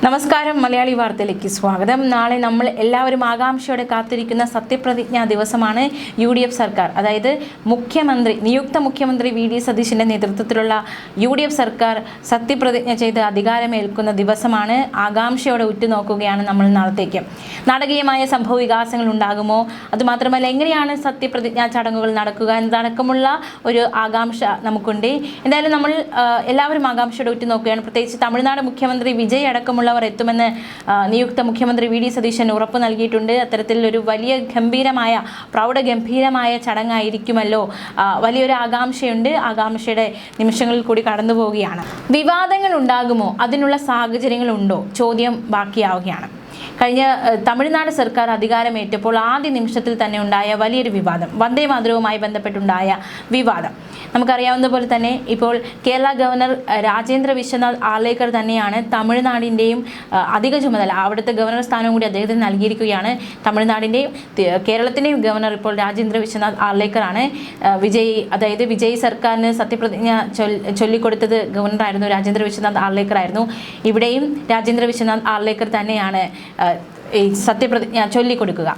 നമസ്കാരം, മലയാളി വാർത്തയിലേക്ക് സ്വാഗതം. നാളെ നമ്മൾ എല്ലാവരും ആകാംക്ഷയോടെ കാത്തിരിക്കുന്ന സത്യപ്രതിജ്ഞാ ദിവസമാണ്. UDF സർക്കാർ, അതായത് നിയുക്ത മുഖ്യമന്ത്രി VD സതീശന്റെ നേതൃത്വത്തിലുള്ള UDF സർക്കാർ സത്യപ്രതിജ്ഞ ചെയ്ത് അധികാരമേൽക്കുന്ന ദിവസമാണ്. ആകാംക്ഷയോടെ ഉറ്റുനോക്കുകയാണ് നമ്മൾ നാളത്തേക്ക്. നാടകീയമായ സംഭവ വികാസങ്ങൾ ഉണ്ടാകുമോ, അതുമാത്രമല്ല എങ്ങനെയാണ് സത്യപ്രതിജ്ഞാ ചടങ്ങുകൾ നടക്കുക എന്നതടക്കമുള്ള ഒരു ആകാംക്ഷ നമുക്കുണ്ട്. എന്തായാലും നമ്മൾ എല്ലാവരും ആകാംക്ഷയോടെ ഉറ്റുനോക്കുകയാണ്. പ്രത്യേകിച്ച് തമിഴ്നാട് മുഖ്യമന്ത്രി വിജയ് അടക്കമുള്ള എത്തുമെന്ന് നിയുക്ത മുഖ്യമന്ത്രി VD സതീശൻ ഉറപ്പ് നൽകിയിട്ടുണ്ട്. അത്തരത്തിലൊരു വലിയ പ്രൗഢഗംഭീരമായ ചടങ്ങായിരിക്കുമല്ലോ. വലിയൊരു ആകാംക്ഷയുണ്ട്. ആകാംക്ഷയുടെ നിമിഷങ്ങളിൽ കൂടി കടന്നു പോവുകയാണ്. വിവാദങ്ങൾ ഉണ്ടാകുമോ, അതിനുള്ള സാഹചര്യങ്ങളുണ്ടോ, ചോദ്യം ബാക്കിയാവുകയാണ്. കഴിഞ്ഞ തമിഴ്നാട് സർക്കാർ അധികാരമേറ്റപ്പോൾ ആദ്യ നിമിഷത്തിൽ തന്നെ ഉണ്ടായ വലിയൊരു വിവാദം, വന്ദേ മാതരവുമായി ബന്ധപ്പെട്ടുണ്ടായ വിവാദം നമുക്കറിയാവുന്ന പോലെ തന്നെ ഇപ്പോൾ കേരള ഗവർണർ രാജേന്ദ്ര വിശ്വനാഥ് ആർലേക്കർ തന്നെയാണ് തമിഴ്നാടിൻ്റെയും അധിക ചുമതല, അവിടുത്തെ ഗവർണർ സ്ഥാനവും കൂടി അദ്ദേഹത്തിന് നൽകിയിരിക്കുകയാണ്. തമിഴ്നാടിൻ്റെയും കേരളത്തിൻ്റെയും ഗവർണർ ഇപ്പോൾ രാജേന്ദ്ര വിശ്വനാഥ് ആർലേക്കറാണ്. വിജയ് സർക്കാരിന് സത്യപ്രതിജ്ഞ ചൊല്ലിക്കൊടുത്തത് ഗവർണറായിരുന്നു, രാജേന്ദ്ര വിശ്വനാഥ് ആർലേക്കർ ആയിരുന്നു. ഇവിടെയും രാജേന്ദ്ര വിശ്വനാഥ് ആർലേക്കർ തന്നെയാണ് ഈ സത്യപ്രതിജ്ഞ ചൊല്ലിക്കൊടുക്കുക.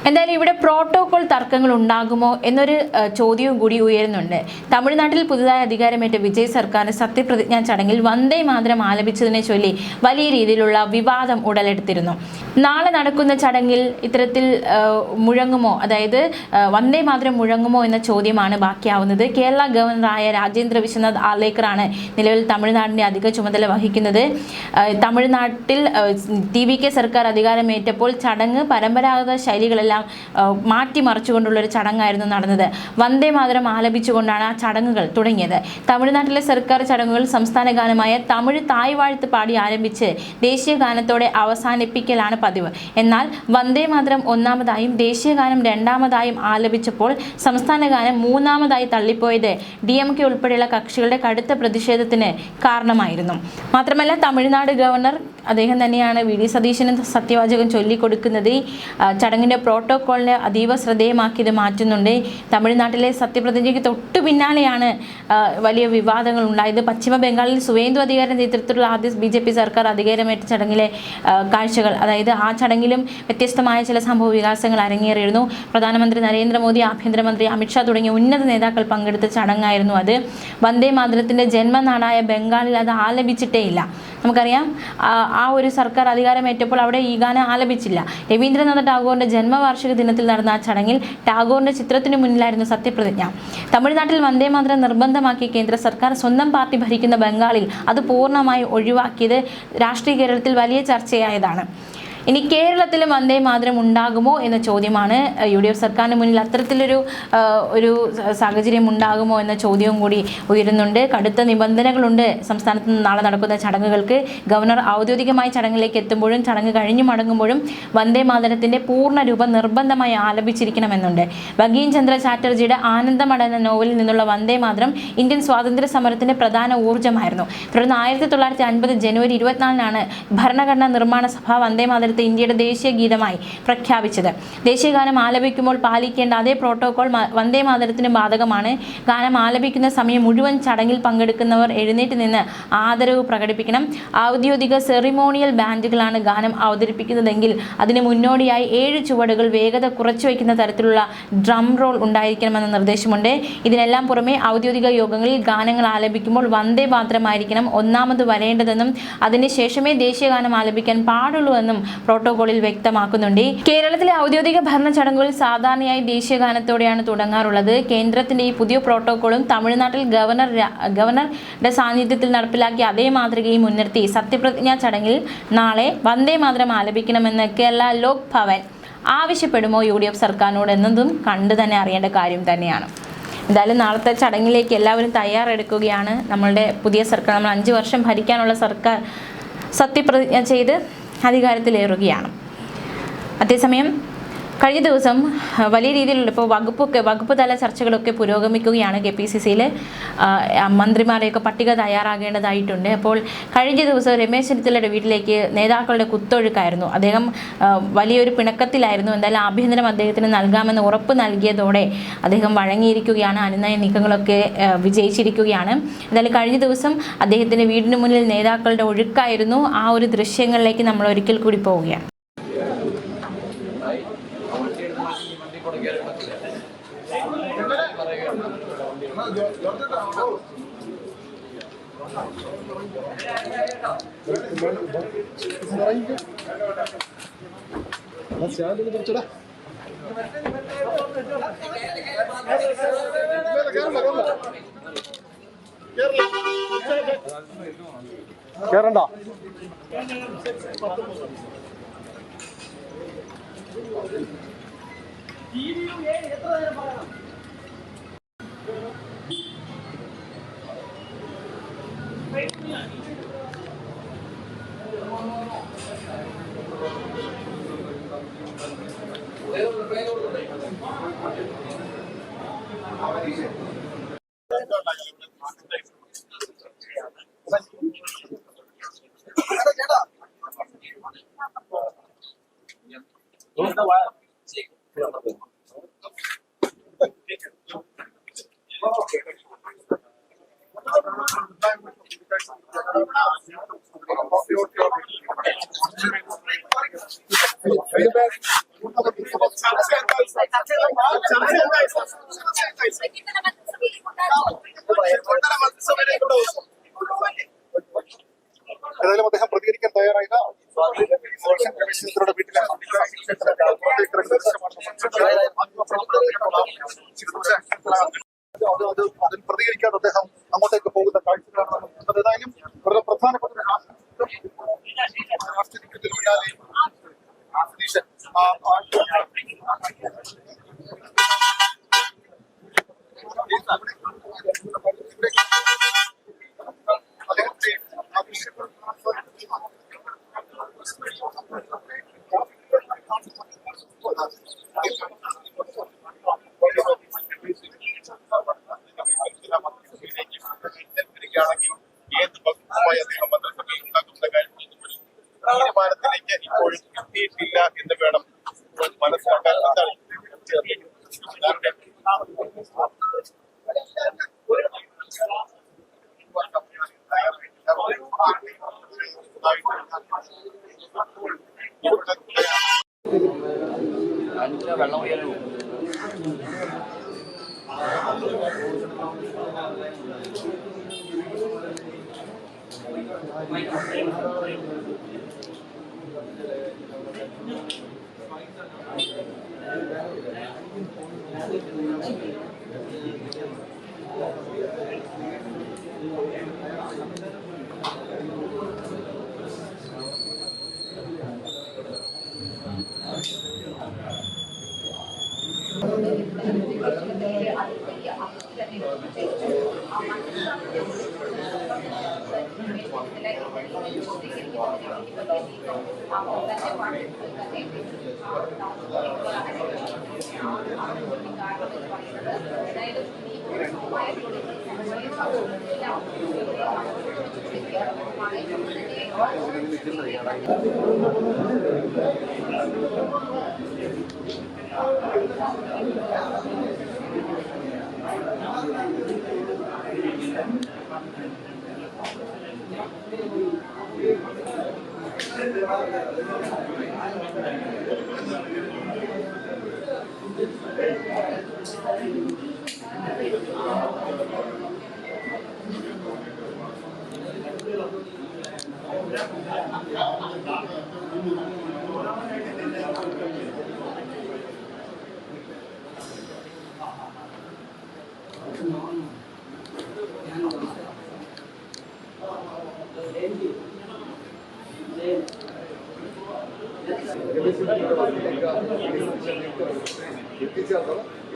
എന്തായാലും ഇവിടെ പ്രോട്ടോകോൾ തർക്കങ്ങൾ ഉണ്ടാകുമോ എന്നൊരു ചോദ്യവും കൂടി ഉയരുന്നുണ്ട്. തമിഴ്നാട്ടിൽ പുതുതായി അധികാരമേറ്റ വിജയ് സർക്കാരിന് സത്യപ്രതിജ്ഞാ ചടങ്ങിൽ വന്ദേ മാതരം ആലപിച്ചതിനെ ചൊല്ലി വലിയ രീതിയിലുള്ള വിവാദം ഉടലെടുത്തിരുന്നു. നാളെ നടക്കുന്ന ചടങ്ങിൽ ഇത്തരത്തിൽ മുഴങ്ങുമോ, അതായത് വന്ദേ മാതരം മുഴങ്ങുമോ എന്ന ചോദ്യമാണ് ബാക്കിയാവുന്നത്. കേരള ഗവർണറായ രാജേന്ദ്ര വിശ്വനാഥ് ആർലേക്കറാണ് നിലവിൽ തമിഴ്നാടിൻ്റെ അധിക ചുമതല വഹിക്കുന്നത്. തമിഴ്നാട്ടിൽ TVK സർക്കാർ അധികാരമേറ്റപ്പോൾ ചടങ്ങ് പരമ്പരാഗത ശൈലികളെല്ലാം മാറ്റിമറിച്ചുകൊണ്ടുള്ളൊരു ചടങ്ങായിരുന്നു നടന്നത്. വന്ദേ മാതരം ആലപിച്ചുകൊണ്ടാണ് ആ ചടങ്ങുകൾ തുടങ്ങിയത്. തമിഴ്നാട്ടിലെ സർക്കാർ ചടങ്ങുകൾ സംസ്ഥാന ഗാനമായ തമിഴ് തായ് വാഴ്ത്ത് പാടി ആരംഭിച്ച് ദേശീയ ഗാനത്തോടെ അവസാനിപ്പിക്കലാണ് പതിവ്. എന്നാൽ വന്ദേ മാതരം ഒന്നാമതായും ദേശീയ ഗാനം രണ്ടാമതായും ആലപിച്ചപ്പോൾ സംസ്ഥാന ഗാനം മൂന്നാമതായി തള്ളിപ്പോയത് DMK ഉൾപ്പെടെയുള്ള കക്ഷികളുടെ കടുത്ത പ്രതിഷേധത്തിന് കാരണമായിരുന്നു. മാത്രമല്ല തമിഴ്നാട് ഗവർണർ അദ്ദേഹം തന്നെയാണ് VD സതീശന് സത്യവാചകം ചൊല്ലിക്കൊടുക്കുന്നത്. ചടങ്ങിൻ്റെ പ്രോട്ടോക്കോളിനെ അതീവ ശ്രദ്ധേയമാക്കിയത് മാറ്റുന്നുണ്ട്. തമിഴ്നാട്ടിലെ സത്യപ്രതിജ്ഞയ്ക്ക് തൊട്ടു പിന്നാലെയാണ് വലിയ വിവാദങ്ങൾ ഉണ്ടായത്. പശ്ചിമ ബംഗാളിൽ സുവേന്ദു അധികാരിയുടെ നേതൃത്വത്തിലുള്ള ആദ്യ BJP സർക്കാർ അധികാരമേറ്റ ചടങ്ങിലെ കാഴ്ചകൾ, അതായത് ആ ചടങ്ങിലും വ്യത്യസ്തമായ ചില സംഭവ വികാസങ്ങൾ അരങ്ങേറിയിരുന്നു. പ്രധാനമന്ത്രി നരേന്ദ്രമോദി, ആഭ്യന്തരമന്ത്രി അമിത്ഷാ തുടങ്ങിയ ഉന്നത നേതാക്കൾ പങ്കെടുത്ത ചടങ്ങായിരുന്നു അത്. വന്ദേ മാതരത്തിൻ്റെ ജന്മനാടായ ബംഗാളിൽ അത് ആലപിച്ചിട്ടേ ഇല്ല. നമുക്കറിയാം, ആ ഒരു സർക്കാർ അധികാരമേറ്റപ്പോൾ അവിടെ ഈ ഗാനം ആലപിച്ചില്ല. രവീന്ദ്രനാഥ ടാഗോറിൻ്റെ ജന്മവാർഷിക ദിനത്തിൽ നടന്ന ആ ചടങ്ങിൽ ടാഗോറിൻ്റെ ചിത്രത്തിന് മുന്നിലായിരുന്നു സത്യപ്രതിജ്ഞ. തമിഴ്നാട്ടിൽ വന്ദേ മാതരം നിർബന്ധമാക്കിയ കേന്ദ്ര സർക്കാർ സ്വന്തം പാർട്ടി ഭരിക്കുന്ന ബംഗാളിൽ അത് പൂർണ്ണമായി ഒഴിവാക്കിയത് രാഷ്ട്രീയ കേരളത്തിൽ വലിയ ചർച്ചയായതാണ്. ഇനി കേരളത്തിലും വന്ദേ മാതരം ഉണ്ടാകുമോ എന്ന ചോദ്യമാണ് UDF സർക്കാരിന് മുന്നിൽ. അത്തരത്തിലൊരു സാഹചര്യം ഉണ്ടാകുമോ എന്ന ചോദ്യവും കൂടി ഉയരുന്നുണ്ട്. കടുത്ത നിബന്ധനകളുണ്ട് സംസ്ഥാനത്ത് നാളെ നടക്കുന്ന ചടങ്ങുകൾക്ക്. ഗവർണർ ഔദ്യോഗികമായി ചടങ്ങിലേക്ക് എത്തുമ്പോഴും ചടങ്ങ് കഴിഞ്ഞു മടങ്ങുമ്പോഴും വന്ദേ മാതരത്തിൻ്റെ പൂർണ്ണ രൂപം നിർബന്ധമായി ആലപിച്ചിരിക്കണമെന്നുണ്ട്. ബങ്കീം ചന്ദ്ര ചാറ്റർജിയുടെ ആനന്ദമഠ എന്ന നോവലിൽ നിന്നുള്ള വന്ദേ മാതരം ഇന്ത്യൻ സ്വാതന്ത്ര്യ സമരത്തിൻ്റെ പ്രധാന ഊർജ്ജമായിരുന്നു. തുടർന്ന് 1950 ജനുവരി 24 ഭരണഘടനാ നിർമ്മാണ സഭ വന്ദേ മാതരം ഇന്ത്യയുടെ ദേശീയ ഗീതമായി പ്രഖ്യാപിച്ചത്. ദേശീയ ഗാനം ആലപിക്കുമ്പോൾ പാലിക്കേണ്ട അതേ പ്രോട്ടോകോൾ വന്ദേ മാതരത്തിന് ബാധകമാണ്. ഗാനം ആലപിക്കുന്ന സമയം മുഴുവൻ ചടങ്ങിൽ പങ്കെടുക്കുന്നവർ എഴുന്നേറ്റ് നിന്ന് ആദരവ് പ്രകടിപ്പിക്കണം. ഔദ്യോഗിക സെറിമോണിയൽ ബാൻഡുകളാണ് ഗാനം അവതരിപ്പിക്കുന്നതെങ്കിൽ അതിന് മുന്നോടിയായി 7 ചുവടുകൾ വേഗത കുറച്ചു വയ്ക്കുന്ന തരത്തിലുള്ള ഡ്രം റോൾ ഉണ്ടായിരിക്കണമെന്ന നിർദ്ദേശമുണ്ട്. ഇതിനെല്ലാം പുറമെ ഔദ്യോഗിക യോഗങ്ങളിൽ ഗാനങ്ങൾ ആലപിക്കുമ്പോൾ വന്ദേ മാതരമായിരിക്കണം ഒന്നാമത് വരേണ്ടതെന്നും അതിനുശേഷമേ ദേശീയ ഗാനം ആലപിക്കാൻ പാടുള്ളൂവെന്നും പ്രോട്ടോകോളിൽ വ്യക്തമാക്കുന്നുണ്ട്. കേരളത്തിലെ ഔദ്യോഗിക ഭരണ ചടങ്ങുകൾ സാധാരണയായി ദേശീയ ഗാനത്തോടെയാണ് തുടങ്ങാറുള്ളത്. കേന്ദ്രത്തിന്റെ ഈ പുതിയ പ്രോട്ടോകോളും തമിഴ്നാട്ടിൽ ഗവർണറുടെ സാന്നിധ്യത്തിൽ നടപ്പിലാക്കിയ അതേ മാതൃകയും മുൻനിർത്തി സത്യപ്രതിജ്ഞാ ചടങ്ങിൽ നാളെ വന്ദേ മാതരം ആലപിക്കണമെന്ന് കേരള ലോക് ഭവൻ ആവശ്യപ്പെടുമോ UDF സർക്കാരിനോട് എന്നതും കണ്ടു തന്നെ അറിയേണ്ട കാര്യം തന്നെയാണ്. എന്തായാലും നാളത്തെ ചടങ്ങിലേക്ക് എല്ലാവരും തയ്യാറെടുക്കുകയാണ്. നമ്മളുടെ പുതിയ സർക്കാർ, നമ്മൾ 5 വർഷം ഭരിക്കാനുള്ള സർക്കാർ സത്യപ്രതിജ്ഞ ചെയ്ത് അധികാരത്തിലേറുകയാണ്. അതേസമയം കഴിഞ്ഞ ദിവസം വലിയ രീതിയിലുള്ള ഇപ്പോൾ വകുപ്പ് തല ചർച്ചകളൊക്കെ പുരോഗമിക്കുകയാണ്. KPCCയിൽ മന്ത്രിമാരെയൊക്കെ പട്ടിക തയ്യാറാകേണ്ടതായിട്ടുണ്ട്. അപ്പോൾ കഴിഞ്ഞ ദിവസം രമേശ് ചെന്നിത്തലയുടെ വീട്ടിലേക്ക് നേതാക്കളുടെ കുത്തൊഴുക്കായിരുന്നു. അദ്ദേഹം വലിയൊരു പിണക്കത്തിലായിരുന്നു. എന്തായാലും ആഭ്യന്തരം അദ്ദേഹത്തിന് നൽകാമെന്ന് ഉറപ്പ് നൽകിയതോടെ അദ്ദേഹം വഴങ്ങിയിരിക്കുകയാണ്. അനുനയ നീക്കങ്ങളൊക്കെ വിജയിച്ചിരിക്കുകയാണ്. എന്തായാലും കഴിഞ്ഞ ദിവസം അദ്ദേഹത്തിൻ്റെ വീടിന് മുന്നിൽ നേതാക്കളുടെ ഒഴുക്കായിരുന്നു. ആ ഒരു ദൃശ്യങ്ങളിലേക്ക് നമ്മൾ ഒരിക്കൽ കൂടി പോവുകയാണ്. കേറണ്ട. ഏതായാലും അദ്ദേഹം പ്രതികരിക്കാൻ തയ്യാറായില്ല. വീട്ടിലെ അതിൽ പ്രതികരിക്കാതെ അദ്ദേഹം അങ്ങോട്ടേക്ക് പോകുന്ന കാഴ്ചകളാണ്. ഏതായാലും വളരെ പ്രധാനപ്പെട്ട രാഷ്ട്രീയത്തിൽ പിന്നാലെ അദ്ദേഹത്തെ ഏത് വകുപ്പുമായി അദ്ദേഹം മന്ത്രിസഭയിൽ ഉണ്ടാക്കുന്ന കാര്യത്തിൽ തീരുമാനത്തിലേക്ക് ഇപ്പോഴും എത്തിയിട്ടില്ല എന്ന് വേണം മനസ്സിലാക്കാൻ. വെള്ളം ഉയരും.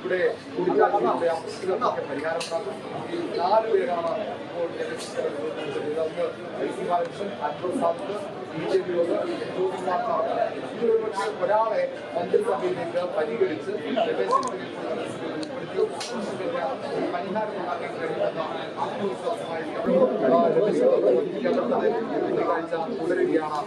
ഇവിടെ കൂടിക്കാഴ്ചയിലൂടെ ആ പ്രശ്നങ്ങൾക്ക് പരിഹാരം കാണും. ഈ 4 പേരാണ് ഇപ്പോൾ ഇതൊന്ന് ഐസി ബാലകൃഷ്ണൻ, അൻവർ സാദത്ത്, BJP-യോട് പക്ഷേ ഒരാളെ മന്ത്രിസഭയിലേക്ക് പരിഗണിച്ച് പരിഹാരം ഉണ്ടാക്കാൻ കഴിയുമെന്ന ആത്മവിശ്വാസമായിരിക്കും കൂടിക്കാഴ്ച തുടരുകയാണ്.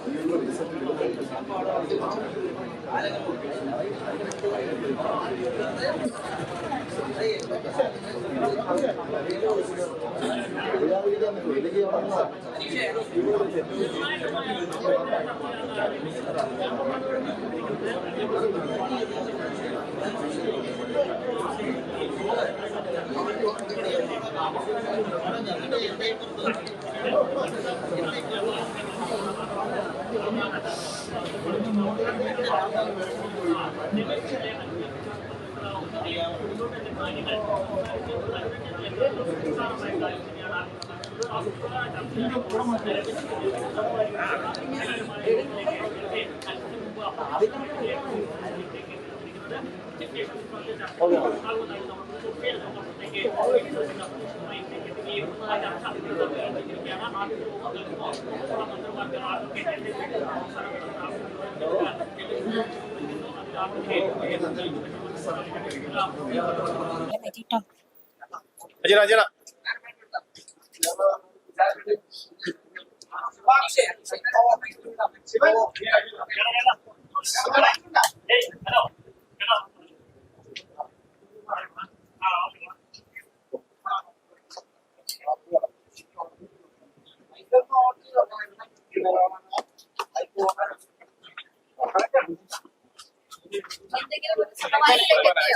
അജന അജന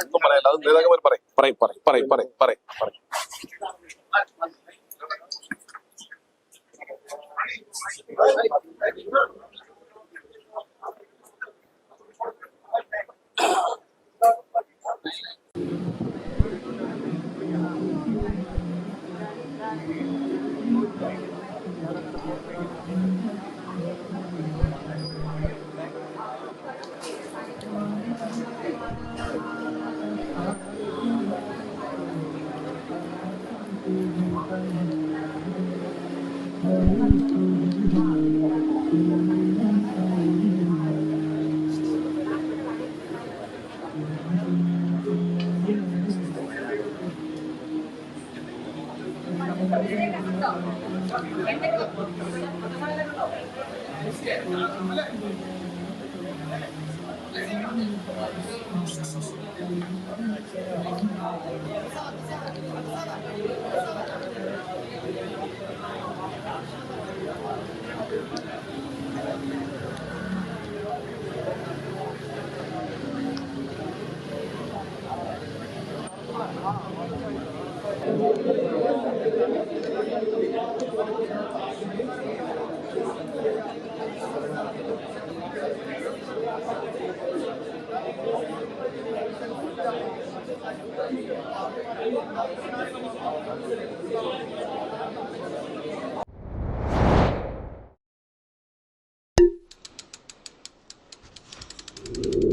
ഒന്നും പറയല്ല, അത് നേതാക്കന്മാർ പറയും. you